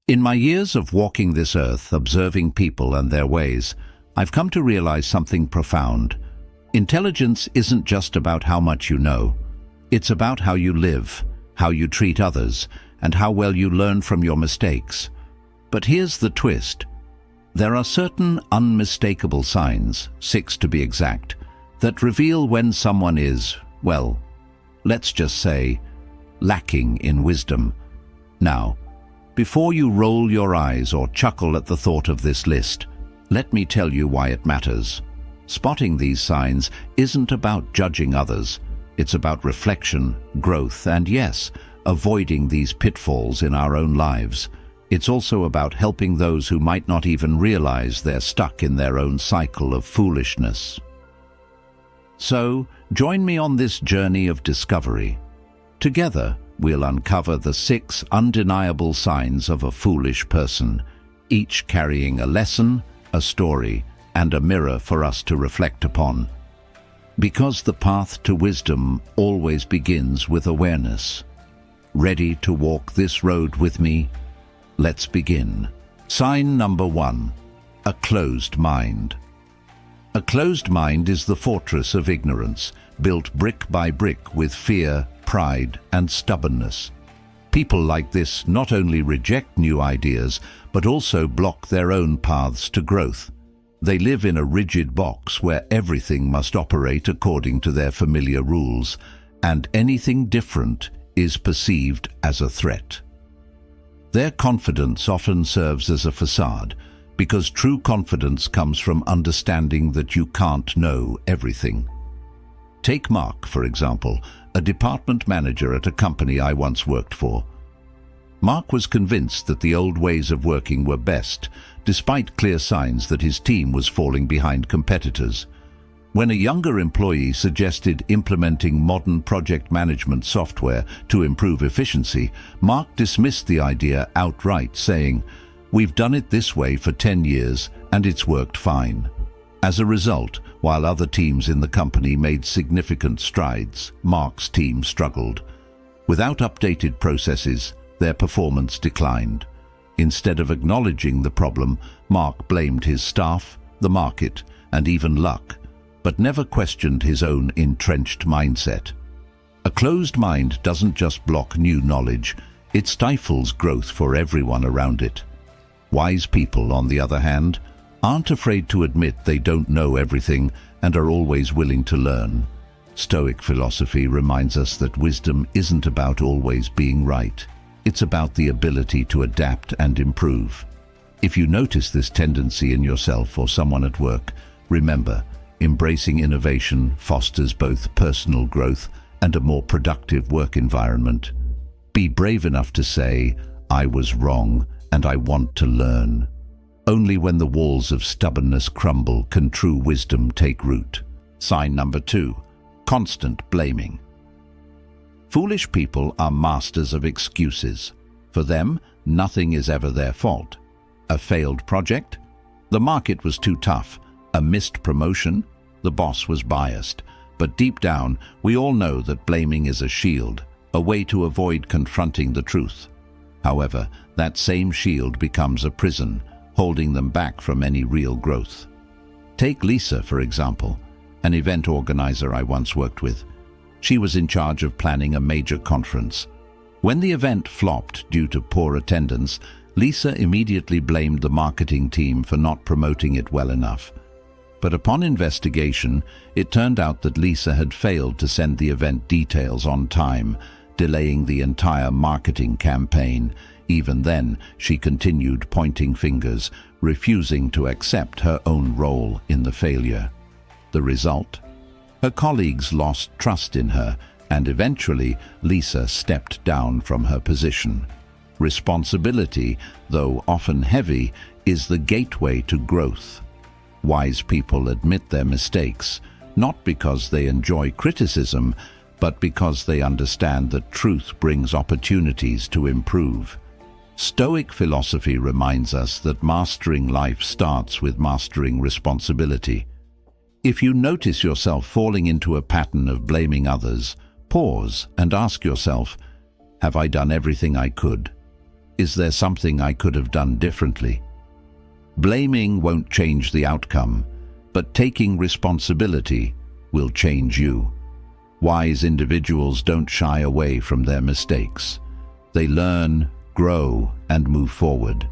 In my years of walking this earth, observing people and their ways, I've come to realize something profound. Intelligence isn't just about how much you know. It's about how you live, how you treat others, and how well you learn from your mistakes. But here's the twist. There are certain unmistakable signs, 6 to be exact, that reveal when someone is, well, let's just say, lacking in wisdom. Now, before you roll your eyes or chuckle at the thought of this list, let me tell you why it matters. Spotting these signs isn't about judging others. It's about reflection, growth, and yes, avoiding these pitfalls in our own lives. It's also about helping those who might not even realize they're stuck in their own cycle of foolishness. So, join me on this journey of discovery. Together, we'll uncover the 6 undeniable signs of a foolish person, each carrying a lesson, a story, and a mirror for us to reflect upon. Because the path to wisdom always begins with awareness. Ready to walk this road with me? Let's begin. Sign number 1. A closed mind. A closed mind is the fortress of ignorance, built brick by brick with fear, pride, and stubbornness. People like this not only reject new ideas, but also block their own paths to growth. They live in a rigid box where everything must operate according to their familiar rules, and anything different is perceived as a threat. Their confidence often serves as a facade, because true confidence comes from understanding that you can't know everything. Take Mark, for example, a department manager at a company I once worked for. Mark was convinced that the old ways of working were best, despite clear signs that his team was falling behind competitors. When a younger employee suggested implementing modern project management software to improve efficiency, Mark dismissed the idea outright, saying, "We've done it this way for 10 years and it's worked fine." As a result, while other teams in the company made significant strides, Mark's team struggled. Without updated processes, their performance declined. Instead of acknowledging the problem, Mark blamed his staff, the market, and even luck, but never questioned his own entrenched mindset. A closed mind doesn't just block new knowledge, it stifles growth for everyone around it. Wise people, on the other hand, aren't afraid to admit they don't know everything and are always willing to learn. Stoic philosophy reminds us that wisdom isn't about always being right. It's about the ability to adapt and improve. If you notice this tendency in yourself or someone at work, remember, embracing innovation fosters both personal growth and a more productive work environment. Be brave enough to say, "I was wrong and I want to learn." Only when the walls of stubbornness crumble can true wisdom take root. Sign number 2. Constant blaming. Foolish people are masters of excuses. For them, nothing is ever their fault. A failed project? The market was too tough. A missed promotion? The boss was biased. But deep down, we all know that blaming is a shield, a way to avoid confronting the truth. However, that same shield becomes a prison, holding them back from any real growth. Take Lisa, for example, an event organizer I once worked with. She was in charge of planning a major conference. When the event flopped due to poor attendance, Lisa immediately blamed the marketing team for not promoting it well enough. But upon investigation, it turned out that Lisa had failed to send the event details on time, delaying the entire marketing campaign. Even then, she continued pointing fingers, refusing to accept her own role in the failure. The result? Her colleagues lost trust in her, and eventually Lisa stepped down from her position. Responsibility, though often heavy, is the gateway to growth. Wise people admit their mistakes, not because they enjoy criticism, but because they understand that truth brings opportunities to improve. Stoic philosophy reminds us that mastering life starts with mastering responsibility. If you notice yourself falling into a pattern of blaming others, pause and ask yourself, have I done everything I could? Is there something I could have done differently? Blaming won't change the outcome, but taking responsibility will change you. Wise individuals don't shy away from their mistakes. They learn, grow, and move forward.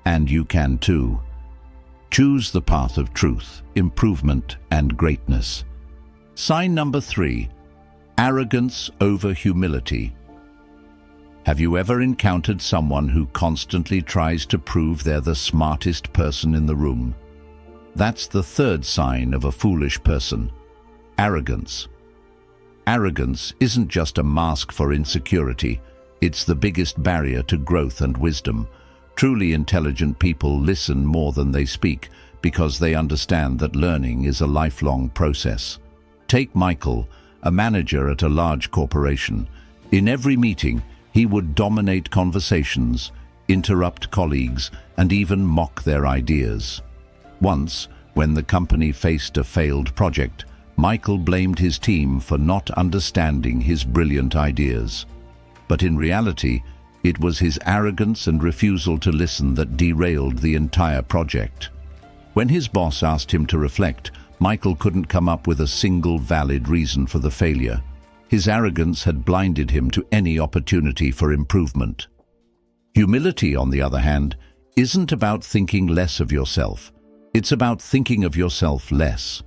And you can too. Choose the path of truth, improvement, and greatness. Sign number 3, arrogance over humility. Have you ever encountered someone who constantly tries to prove they're the smartest person in the room? That's the third sign of a foolish person: arrogance. Arrogance isn't just a mask for insecurity, it's the biggest barrier to growth and wisdom. Truly intelligent people listen more than they speak because they understand that learning is a lifelong process. Take Michael, a manager at a large corporation. In every meeting, he would dominate conversations, interrupt colleagues, and even mock their ideas. Once, when the company faced a failed project, Michael blamed his team for not understanding his brilliant ideas. But in reality, it was his arrogance and refusal to listen that derailed the entire project. When his boss asked him to reflect, Michael couldn't come up with a single valid reason for the failure. His arrogance had blinded him to any opportunity for improvement. Humility, on the other hand, isn't about thinking less of yourself. It's about thinking of yourself less.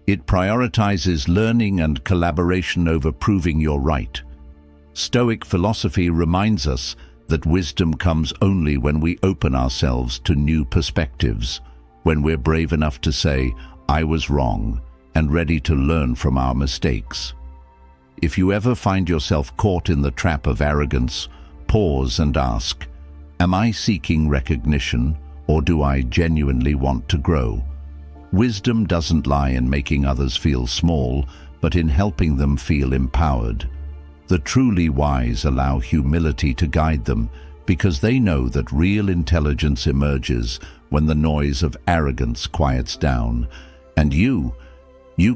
It prioritizes learning and collaboration over proving you're right. Stoic philosophy reminds us that wisdom comes only when we open ourselves to new perspectives, when we're brave enough to say, "I was wrong," and ready to learn from our mistakes. If you ever find yourself caught in the trap of arrogance, pause and ask, am I seeking recognition, or do I genuinely want to grow? Wisdom doesn't lie in making others feel small, but in helping them feel empowered. The truly wise allow humility to guide them because they know that real intelligence emerges when the noise of arrogance quiets down. And you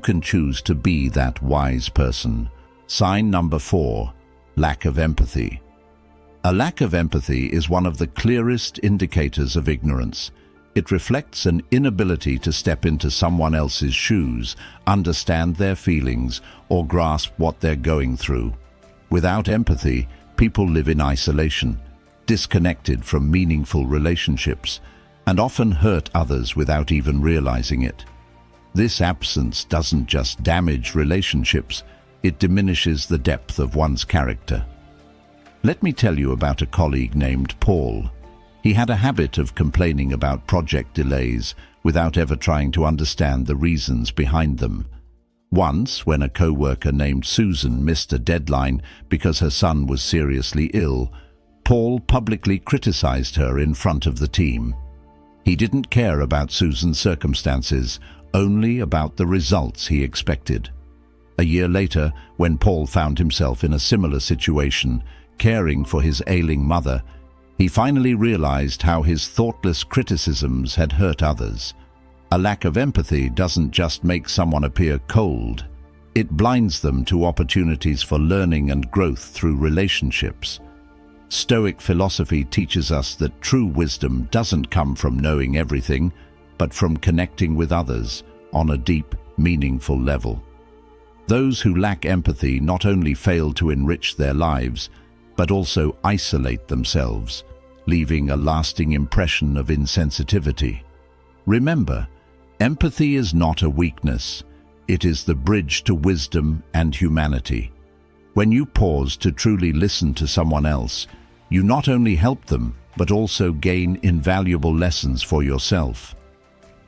can choose to be that wise person. Sign number 4, lack of empathy. A lack of empathy is one of the clearest indicators of ignorance. It reflects an inability to step into someone else's shoes, understand their feelings, or grasp what they're going through. Without empathy, people live in isolation, disconnected from meaningful relationships, and often hurt others without even realizing it. This absence doesn't just damage relationships, it diminishes the depth of one's character. Let me tell you about a colleague named Paul. He had a habit of complaining about project delays without ever trying to understand the reasons behind them. Once, when a co-worker named Susan missed a deadline because her son was seriously ill, Paul publicly criticized her in front of the team. He didn't care about Susan's circumstances, only about the results he expected. A year later, when Paul found himself in a similar situation, caring for his ailing mother, he finally realized how his thoughtless criticisms had hurt others. A lack of empathy doesn't just make someone appear cold, it blinds them to opportunities for learning and growth through relationships. Stoic philosophy teaches us that true wisdom doesn't come from knowing everything, but from connecting with others on a deep, meaningful level. Those who lack empathy not only fail to enrich their lives, but also isolate themselves, leaving a lasting impression of insensitivity. Remember, empathy is not a weakness, it is the bridge to wisdom and humanity. When you pause to truly listen to someone else, you not only help them, but also gain invaluable lessons for yourself.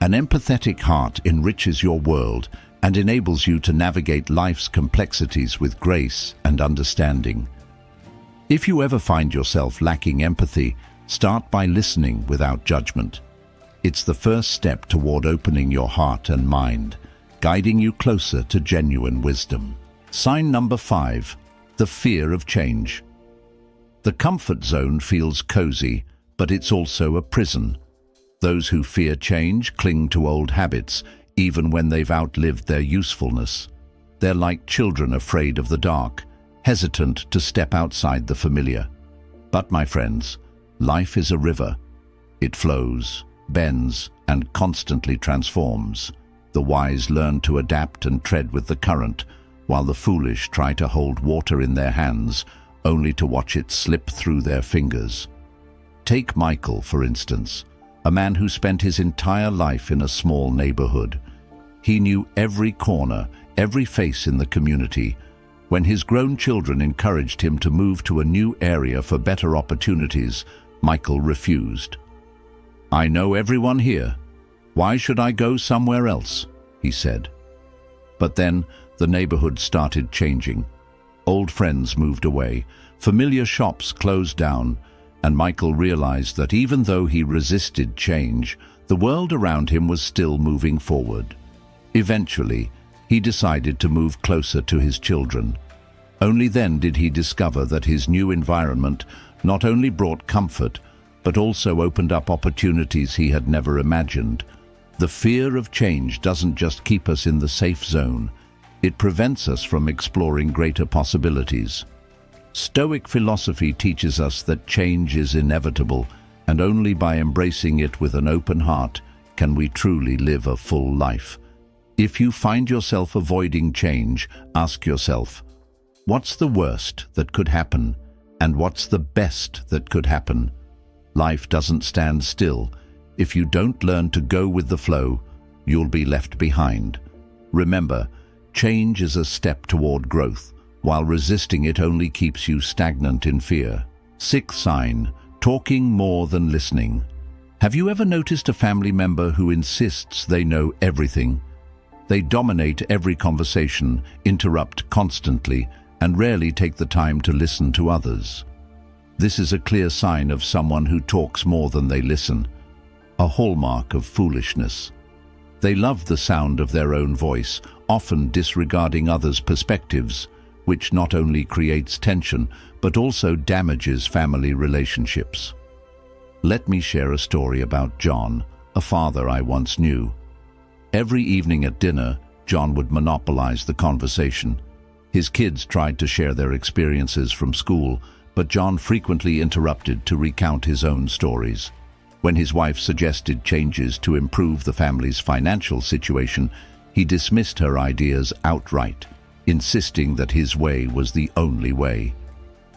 An empathetic heart enriches your world and enables you to navigate life's complexities with grace and understanding. If you ever find yourself lacking empathy, start by listening without judgment. It's the first step toward opening your heart and mind, guiding you closer to genuine wisdom. Sign number 5, the fear of change. The comfort zone feels cozy, but it's also a prison. Those who fear change cling to old habits, even when they've outlived their usefulness. They're like children afraid of the dark, hesitant to step outside the familiar. But my friends, Life is a river. It flows, bends, and constantly transforms. The wise learn to adapt and tread with the current, while the foolish try to hold water in their hands, only to watch it slip through their fingers. Take Michael, for instance, a man who spent his entire life in a small neighborhood. He knew every corner, every face in the community. When his grown children encouraged him to move to a new area for better opportunities, Michael refused. "I know everyone here. Why should I go somewhere else?" he said. But then the neighborhood started changing. Old friends moved away, familiar shops closed down, and Michael realized that even though he resisted change, the world around him was still moving forward. Eventually, he decided to move closer to his children. Only then did he discover that his new environment not only brought comfort, but also opened up opportunities he had never imagined. The fear of change doesn't just keep us in the safe zone, it prevents us from exploring greater possibilities. Stoic philosophy teaches us that change is inevitable, and only by embracing it with an open heart can we truly live a full life. If you find yourself avoiding change, ask yourself, what's the worst that could happen, and what's the best that could happen? Life doesn't stand still. If you don't learn to go with the flow, you'll be left behind. Remember, change is a step toward growth, while resisting it only keeps you stagnant in fear. Sixth sign, talking more than listening. Have you ever noticed a family member who insists they know everything? They dominate every conversation, interrupt constantly, and rarely take the time to listen to others. This is a clear sign of someone who talks more than they listen, a hallmark of foolishness. They love the sound of their own voice, often disregarding others' perspectives, which not only creates tension, but also damages family relationships. Let me share a story about John, a father I once knew. Every evening at dinner, John would monopolize the conversation. His kids tried to share their experiences from school, but John frequently interrupted to recount his own stories. When his wife suggested changes to improve the family's financial situation, he dismissed her ideas outright, insisting that his way was the only way.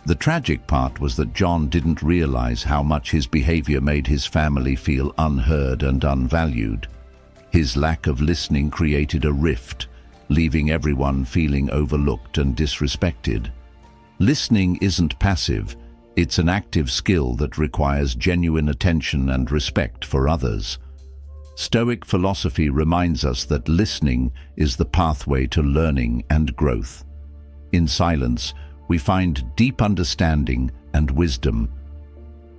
The tragic part was that John didn't realize how much his behavior made his family feel unheard and unvalued. His lack of listening created a rift, leaving everyone feeling overlooked and disrespected. Listening isn't passive, it's an active skill that requires genuine attention and respect for others. Stoic philosophy reminds us that listening is the pathway to learning and growth. In silence, we find deep understanding and wisdom.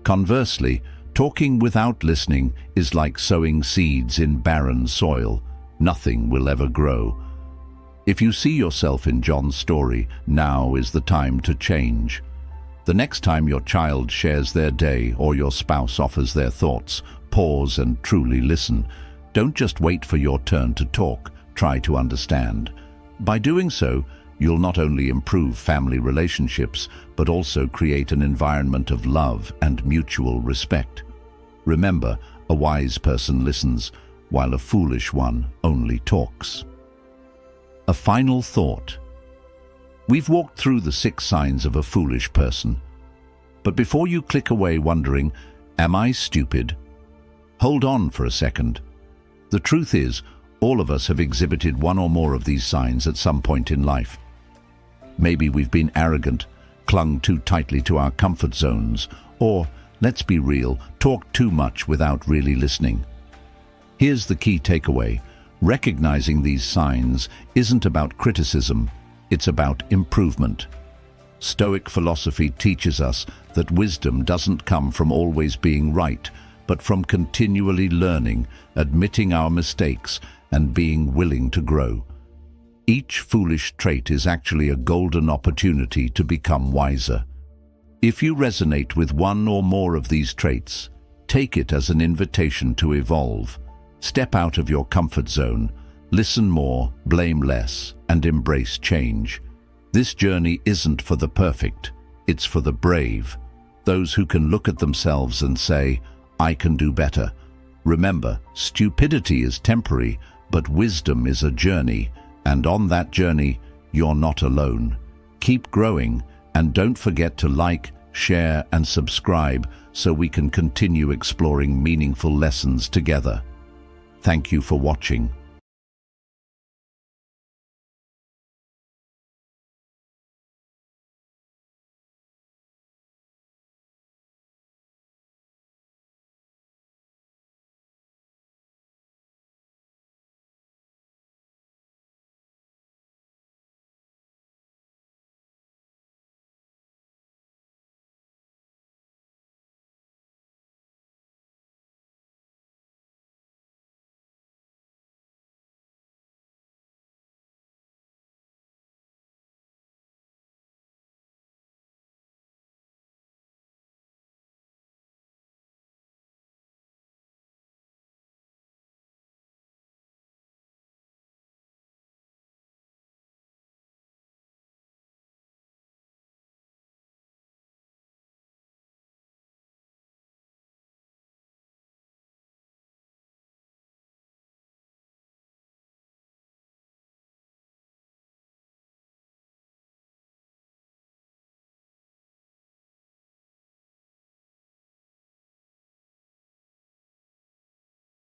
Conversely, talking without listening is like sowing seeds in barren soil. Nothing will ever grow. If you see yourself in John's story, now is the time to change. The next time your child shares their day or your spouse offers their thoughts, pause and truly listen. Don't just wait for your turn to talk, try to understand. By doing so, you'll not only improve family relationships, but also create an environment of love and mutual respect. Remember, a wise person listens, while a foolish one only talks. A final thought. We've walked through the 6 signs of a foolish person. But before you click away wondering, am I stupid? Hold on for a second. The truth is, all of us have exhibited one or more of these signs at some point in life. Maybe we've been arrogant, clung too tightly to our comfort zones, or, let's be real, talked too much without really listening. Here's the key takeaway. Recognizing these signs isn't about criticism, it's about improvement. Stoic philosophy teaches us that wisdom doesn't come from always being right, but from continually learning, admitting our mistakes, and being willing to grow. Each foolish trait is actually a golden opportunity to become wiser. If you resonate with one or more of these traits, take it as an invitation to evolve. Step out of your comfort zone, listen more, blame less, and embrace change. This journey isn't for the perfect, it's for the brave. those who can look at themselves and say, "I can do better." Remember, stupidity is temporary, but wisdom is a journey, and on that journey, you're not alone. Keep growing, and don't forget to like, share, and subscribe so we can continue exploring meaningful lessons together. Thank you for watching.